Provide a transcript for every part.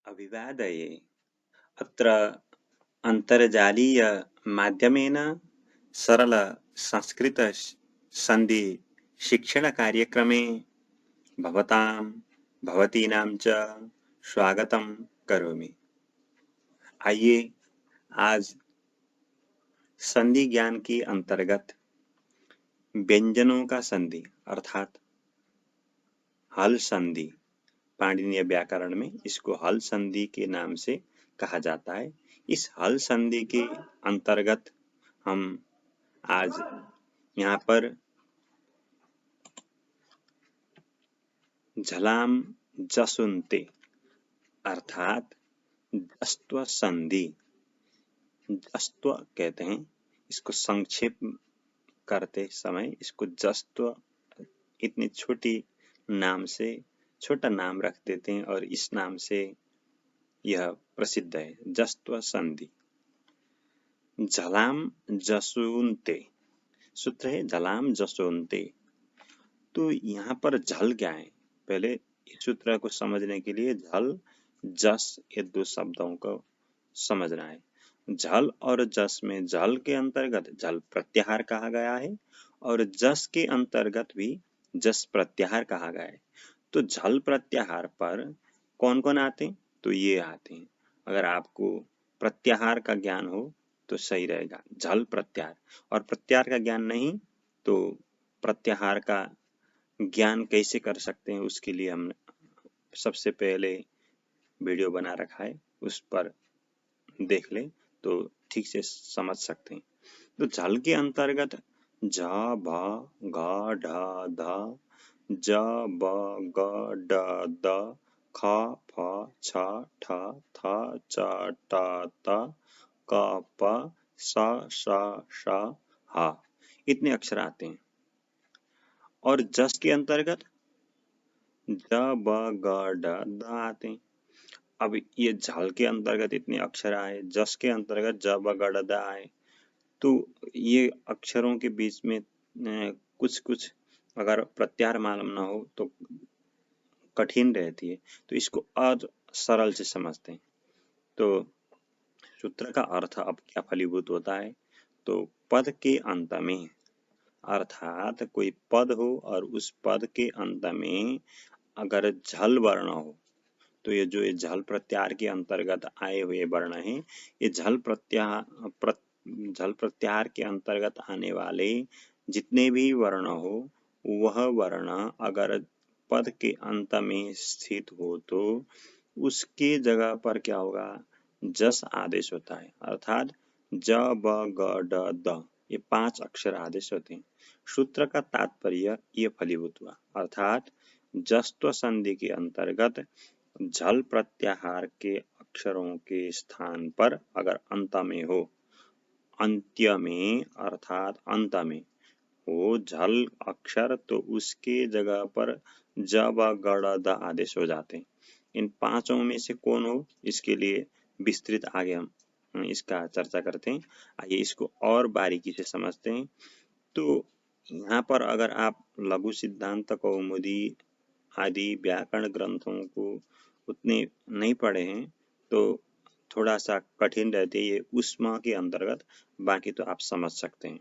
अभिवादये। अत्र अन्तर्जालीयमाध्यमेन सरलसंस्कृतसन्धिशिक्षणकार्यक्रमे भवतीनां च स्वागतं करोमि। आइए आज संधि ज्ञान के अंतर्गत व्यंजनों का संधि अर्थात हल संधि, पाणिनीय व्याकरण में इसको हल संधि के नाम से कहा जाता है। इस हल संधि के अंतर्गत हम आज यहाँ पर झलाम जसुनते अर्थात जस्त्व संधि, जस्त्व कहते हैं इसको, संक्षेप करते समय इसको जस्त्व इतनी छोटी नाम से छोटा नाम रख देते हैं और इस नाम से यह प्रसिद्ध है, जस्त्व संधि। झलाम जसुनते सूत्र है झलाम जसोनते। तो यहाँ पर झल क्या है, पहले इस सूत्र को समझने के लिए झल जस ये दो शब्दों को समझना है। झल और जस में झल के अंतर्गत झल प्रत्याहार कहा गया है और जस के अंतर्गत भी जस प्रत्याहार कहा गया है। तो झल प्रत्याहार पर कौन कौन आते हैं, तो ये आते हैं। अगर आपको प्रत्याहार का ज्ञान हो तो सही रहेगा, झल प्रत्याहार। और प्रत्याहार का ज्ञान नहीं तो प्रत्याहार का ज्ञान कैसे कर सकते हैं, उसके लिए हमने सबसे पहले वीडियो बना रखा है, उस पर देख ले तो ठीक से समझ सकते हैं। तो झल के अंतर्गत झ भ घ ढ ध ज ब ग ड द ख फ छ ठ थ च ट त क प स श ष ह इतने अक्षर आते हैं। और जस के अंतर्गत ज ब ग ड द आते हैं। अब ये झल के अंतर्गत इतने अक्षर आए, जस के अंतर्गत ज ब ग ड द आए, तो ये अक्षरों के बीच में कुछ कुछ अगर प्रत्याहार मालूम ना हो तो कठिन रहती है। तो इसको और सरल से समझते हैं। तो सूत्र का अर्थ अब क्या फलीभूत होता है, तो पद के अंत में, अर्थात कोई पद हो और उस पद के अंत में अगर झल वर्ण हो, तो ये जो झल प्रत्याहार के अंतर्गत आए हुए वर्ण हैं, ये झल प्रत्याहार के अंतर्गत आने वाले जितने भी वर्ण हो, वह वर्ण अगर पद के अंत में स्थित हो तो उसके जगह पर क्या होगा, जस आदेश होता है। अर्थात ज ब ग ड द ये 5 अक्षर आदेश होते हैं। सूत्र का तात्पर्य ये फलीभूत हुआ, अर्थात जस्त्व संधि के अंतर्गत झल प्रत्याहार के अक्षरों के स्थान पर अगर अंत में हो, अंत्य में अर्थात अंत में हो झल अक्षर, तो उसके जगह पर ज ब ग ड द आदेश हो जाते हैं। इन 5 में से कौन हो, इसके लिए विस्तृत आगे हम इसका चर्चा करते हैं। आइए इसको और बारीकी से समझते हैं। तो यहाँ पर अगर आप लघु सिद्धांत कौमुदी आदि व्याकरण ग्रंथों को उतने नहीं पढ़े हैं तो थोड़ा सा कठिन रहती है ये उष्मा के अंतर्गत, बाकी तो आप समझ सकते हैं।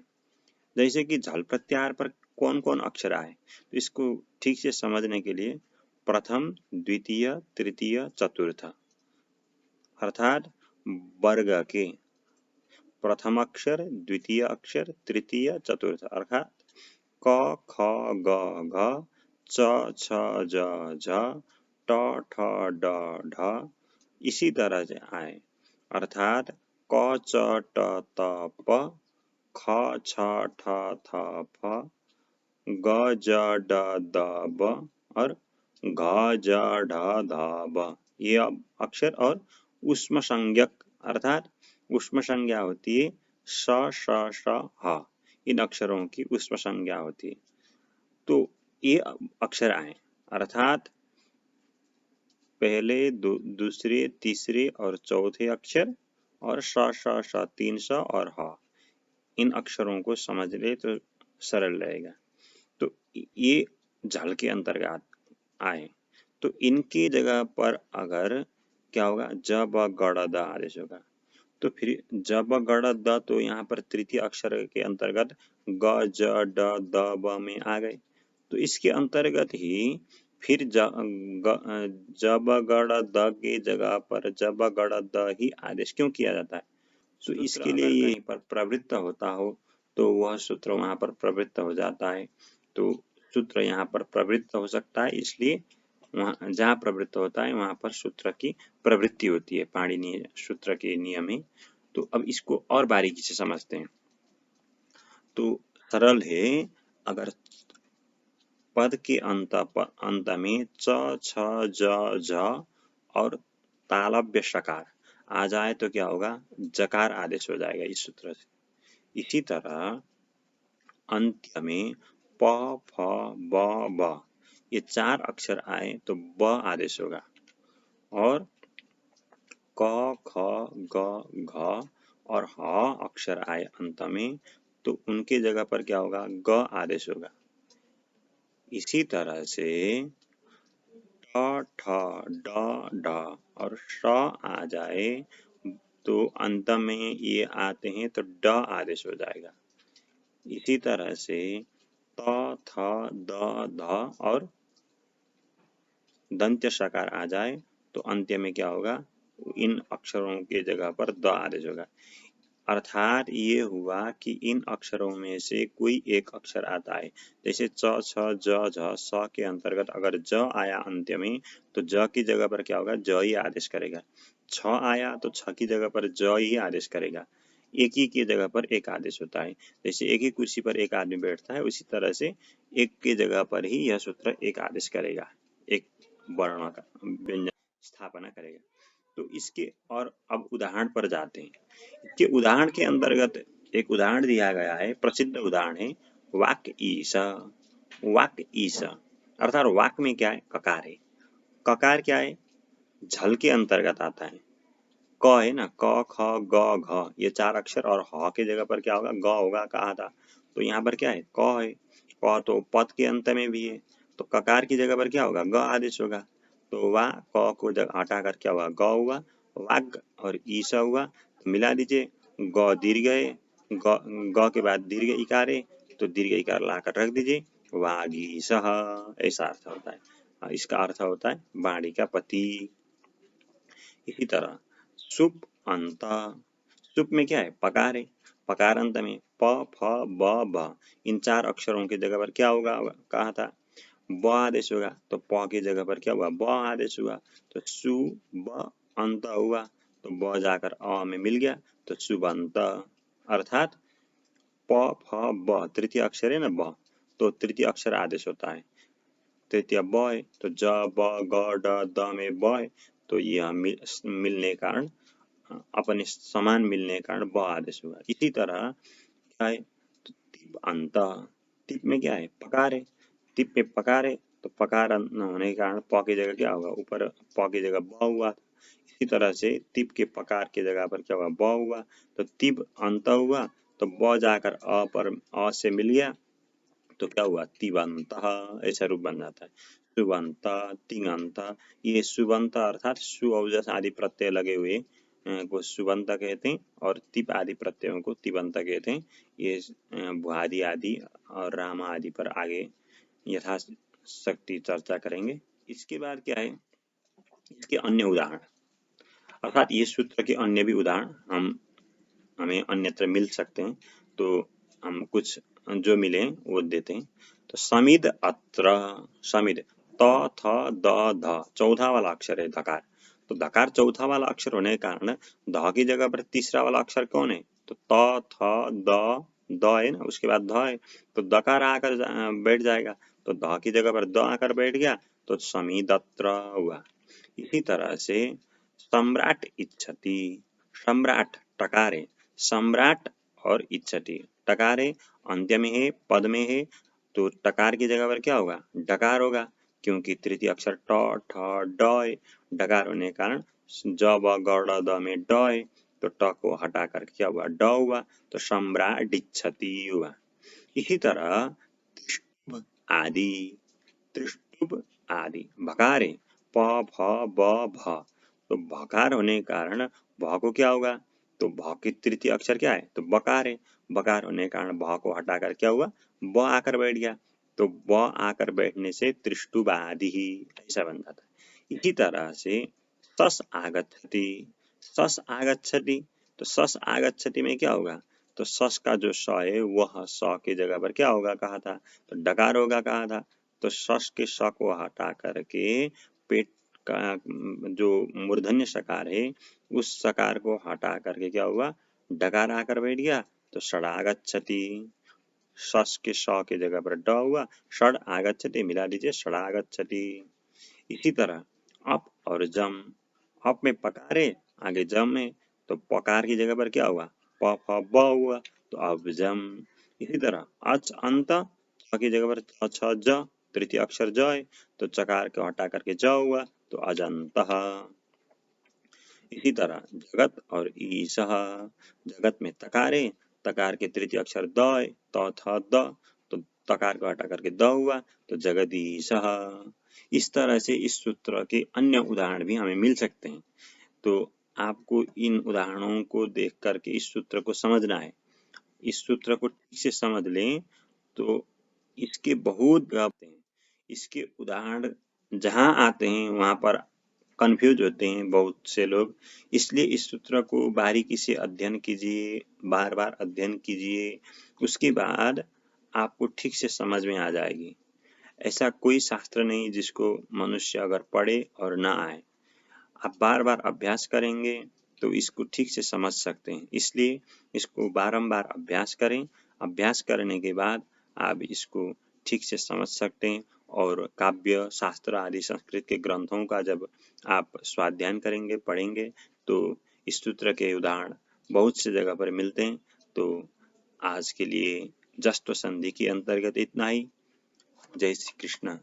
जैसे कि झल प्रत्याहार पर कौन कौन अक्षर आए, तो इसको ठीक से समझने के लिए प्रथम द्वितीय तृतीय चतुर्थ अर्थात वर्ग के प्रथम अक्षर, द्वितीय अक्षर, तृतीय चतुर्थ अर्थात क ख ग घ च छ ज झ ट ठ ड ढ इसी तरह से आए, अर्थात क च ट त प ख छ ठ थ फ ग ज ड द ब और घ ज ढ ध ब ये अक्षर। और उष्म संज्ञक अर्थात उष्म संज्ञा होती है स श ष ह, इन अक्षरों की उष्म संज्ञा होती है। तो ये अक्षर आए, अर्थात पहले दूसरे तीसरे और चौथे अक्षर और श श श 300 और ह, इन अक्षरों को समझ ले तो सरल रहेगा। तो ये झल के अंतर्गत आए, तो इनकी जगह पर अगर क्या होगा, ज ब गड़ द आदेश होगा। तो फिर ज ब गड़ द तो यहाँ पर तृतीय अक्षर के अंतर्गत ग ज ड द ब में आ गए। तो इसके अंतर्गत ही फिर ज ब गड़ द के जगह पर ज ब गड़ द ही आदेश क्यों किया जाता है? तो इसके लिए ये कहीं पर प्रवृत्त होता हो तो वह सूत्र वहां पर प्रवृत्त हो जाता है। तो सूत्र यहाँ पर प्रवृत्त हो सकता है, इसलिए वहाँ जहाँ प्रवृत्त होता है वहां पर सूत्र की प्रवृत्ति होती है, पाणिनीय सूत्र के नियम है। तो अब इसको और बारीकी से समझते हैं। तो सरल है, अगर पद के अंत में च छ ज झ और तालव्य शकार आ जाए तो क्या होगा, जकार आदेश हो जाएगा इस सूत्र से। इसी तरह अंत्य में प फ ब ब ये 4 अक्षर आए तो ब आदेश होगा, और क ख ग घ और ह अक्षर आए अंत में तो उनके जगह पर क्या होगा, ग आदेश होगा। इसी तरह से ठ ठ ड ढ और श आ जाए तो अंत में ये आते हैं तो ड आदेश हो जाएगा। इसी तरह से त थ द ध और दंत्य शकार आ जाए तो अंत्य में क्या होगा, इन अक्षरों के जगह पर द आदेश होगा। अर्थात ये हुआ कि इन अक्षरों में से कोई एक अक्षर आता है, जैसे च छ ज झ स के अंतर्गत अगर ज आया अंत्य में तो ज की जगह पर क्या होगा, ज ही आदेश करेगा। छ आया तो छ की जगह पर ज ही आदेश करेगा। एक ही की जगह पर एक आदेश होता है, जैसे एक ही कुर्सी पर एक आदमी बैठता है उसी तरह से एक की जगह पर ही यह सूत्र एक आदेश करेगा, एक वर्ण का व्यंजन स्थापना करेगा। तो इसके और अब उदाहरण पर जाते हैं। इसके उदाहरण के अंतर्गत एक उदाहरण दिया गया है, प्रसिद्ध उदाहरण है वाक ईश। वाक ईश अर्थात वाक में क्या है, ककार है। ककार क्या है, झल के अंतर्गत आता है। क है ना, क ख ग घ ये 4 अक्षर और ह के जगह पर क्या होगा, ग होगा, कहा था। तो यहाँ पर क्या है, क है। क तो पद के अंत में भी है, तो ककार की जगह पर क्या होगा, ग आदेश होगा। तो वा क को हटाकर क्या हुआ, ग हुआ। वाग और ईसा हुआ, तो मिला दीजिए, ग दीर्घ है, ग के बाद दीर्घ इकार है, तो दीर्घ इकार लाकर रख दीजिए, वागीसह, ऐसा अर्थ होता है। इसका अर्थ होता है वाणी का पति। इसी तरह सुप अंत, सुप में क्या है, पकार है। पकार अंत में प फ ब भ इन 4 अक्षरों की जगह पर क्या होगा, कहा था ब आदेश होगा। तो प की जगह पर क्या हुआ, ब आदेश हुआ। तो सु ब अंत हुआ, तो ब जाकर अ में मिल गया, तो सुबंत। अर्थात प फ ब तृतीय अक्षर है ना ब, तो तृतीय अक्षर आदेश होता है। तृतीय ब है तो ज ब ग ड द में ब है, तो यह मिलने कारण अपने समान मिलने के कारण ब आदेश हुआ। इसी तरह क्या है, तो तिप अंत, तिप में क्या है, पकार है। तिप में पकार है तो पकार होने के कारण प की जगह क्या होगा, ऊपर प की जगह ब हुआ। इसी तरह से तिप के पकार की जगह पर क्या हुआ, ब हुआ, तो तिप अंत हुआ, तो ब जाकर अ पर अ से मिल गया, तो क्या हुआ, तिबंत, ऐसा रूप बन जाता है। सुबंत, तिंगंत, ये सुबंत अर्थात सु औजस आदि प्रत्यय लगे हुए को सुबंत कहते हैं, और तिप आदि प्रत्ययों को तिबंत कहते हैं। ये भुआदि आदि और राम आदि पर आगे यथाशक्ति चर्चा करेंगे। इसके बाद क्या है, इसके अन्य उदाहरण, अर्थात ये सूत्र के अन्य भी उदाहरण हमें अन्यत्र मिल सकते हैं, तो हम कुछ जो मिले वो देते हैं। तो समिद अत्र, समिद त थ द ध चौथा वाला अक्षर है धकार, तो धकार चौथा वाला अक्षर होने के कारण ध की जगह पर तीसरा वाला अक्षर कौन है, तो त थ द है ना, उसके बाद ध है, तो दकार आकर बैठ जाएगा, तो ध की जगह पर द आकर बैठ गया, तो समिदत्र हुआ। इसी तरह से सम्राट इच्छति, सम्राट टकार है, सम्राट और इच्छति टकार है, अंत्य में है, पद में है, तो टकार की जगह पर क्या होगा, डकार होगा, क्योंकि तृतीय अक्षर ट ठ ड है। डकार होने के कारण ज ब ग ड द में ड है, तो ट को हटाकर क्या हुआ, ड हुआ, तो सम्राट इच्छति हुआ। इसी तरह त्रिष्टुभ आदि, त्रिष्टुभ आदि भकार है, प फ ब भ, तो भकार होने के कारण भ को क्या होगा, तो भ की तृतीय अक्षर क्या है, तो बकार है। बकार होने के कारण भ को हटाकर क्या हुआ, ब आकर बैठ गया। तो ब आकर बैठने से त्रिष्टुबादि ही ऐसा बन जाता है। इसी तरह से सस आगच्छति, सस आगच्छति, तो सस आगच्छति में क्या होगा, तो सस का जो स है वह स की जगह पर क्या होगा कहा था, तो डकार होगा कहा था। तो सस के स को हटा करके पेट का जो मूर्धन्य सकार है उस सकार को हटा करके क्या हुआ, डकार आकर बैठ गया। तो षडागच्छति, सस के स के जगह पर ड हुआ, षड आगच्छति मिला लीजिए षडागच्छति। इसी तरह अप और जम, अप में पकार है, आगे जम है, तो पकार की जगह पर क्या हुआ, प फ ब हुआ, तो अब जम। इसी तरह अच अंत, च की जगह पर छ छ ज, तृतीय अक्षर ज है, तो चकार को हटा करके ज हुआ, तो अजंतः। इसी तरह जगत और ईशः, जगत में तकार है, तकार के तृतीय अक्षर द है, त थ द, तो तकार को हटा करके द हुआ, तो जगदीशः। इस तरह से इस सूत्र के अन्य उदाहरण भी हमें मिल सकते हैं। तो आपको इन उदाहरणों को देख करके इस सूत्र को समझना है। इस सूत्र को ठीक से समझ लें तो इसके बहुत हैं, इसके उदाहरण जहाँ आते हैं वहाँ पर कंफ्यूज होते हैं बहुत से लोग। इसलिए इस सूत्र को बारीकी से अध्ययन कीजिए, बार बार अध्ययन कीजिए, उसके बाद आपको ठीक से समझ में आ जाएगी। ऐसा कोई शास्त्र नहीं जिसको मनुष्य अगर पढ़े और ना आए। आप बार बार अभ्यास करेंगे तो इसको ठीक से समझ सकते हैं। इसलिए इसको बारंबार अभ्यास करें। अभ्यास करने के बाद आप इसको ठीक से समझ सकते हैं। और काव्य शास्त्र आदि संस्कृत के ग्रंथों का जब आप स्वाध्याय करेंगे, पढ़ेंगे, तो इस सूत्र के उदाहरण बहुत से जगह पर मिलते हैं। तो आज के लिए जस्ट संधि के अंतर्गत इतना ही। जय श्री कृष्ण।